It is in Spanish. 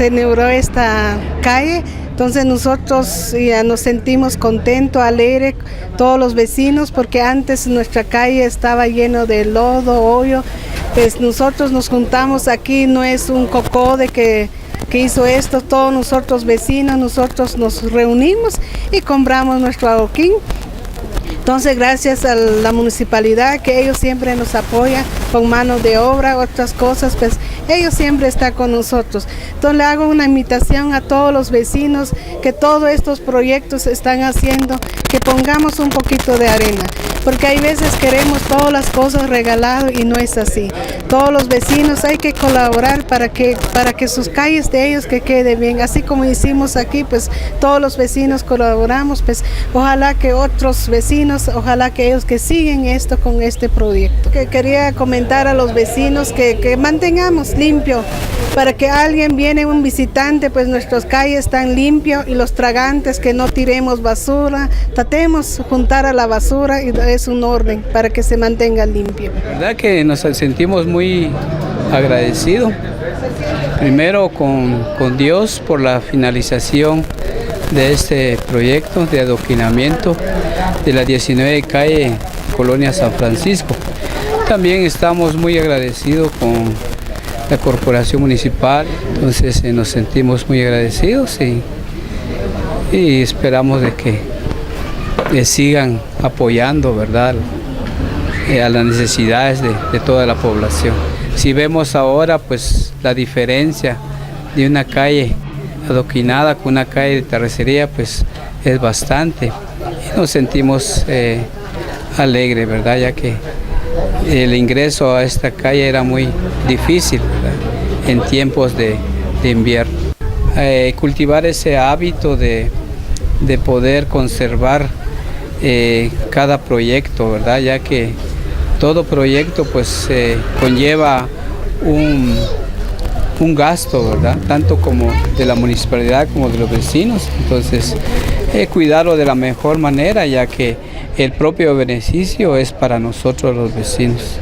se inauguró esta calle, entonces nosotros ya nos sentimos contentos, alegres, todos los vecinos, porque antes nuestra calle estaba lleno de lodo, hoyo. Pues nosotros nos juntamos aquí, no es un cocode que hizo esto, todos nosotros vecinos, nosotros nos reunimos y compramos nuestro adoquín. Entonces, gracias a la municipalidad, que ellos siempre nos apoyan con mano de obra, otras cosas, pues ellos siempre están con nosotros. Entonces, le hago una invitación a todos los vecinos que todos estos proyectos están haciendo, que pongamos un poquito de arena, porque hay veces queremos todas las cosas regaladas y no es así. Todos los vecinos hay que colaborar para que sus calles de ellos que quede bien, así como hicimos aquí, pues todos los vecinos colaboramos, pues ojalá que otros vecinos, ojalá que ellos que siguen esto con este proyecto. Que quería comentar a los vecinos que mantengamos limpio, para que alguien viene, un visitante, pues nuestras calles están limpias y los tragantes, que no tiremos basura, tratemos juntar a la basura y es un orden para que se mantenga limpio. La verdad que nos sentimos muy agradecidos, primero con Dios por la finalización de este proyecto de adoquinamiento de la 19 calle Colonia San Francisco. También estamos muy agradecidos con la corporación municipal, entonces nos sentimos muy agradecidos y esperamos de que sigan apoyando, ¿verdad?, a las necesidades de toda la población. Si vemos ahora, pues la diferencia de una calle adoquinada con una calle de terracería, pues es bastante. Y nos sentimos alegres, ¿verdad?, ya que el ingreso a esta calle era muy difícil, ¿verdad?, en tiempos de invierno. Cultivar ese hábito de poder conservar cada proyecto, ¿verdad?, ya que todo proyecto pues conlleva un gasto, ¿verdad?, tanto como de la municipalidad como de los vecinos. Entonces, cuidarlo de la mejor manera, ya que el propio beneficio es para nosotros los vecinos.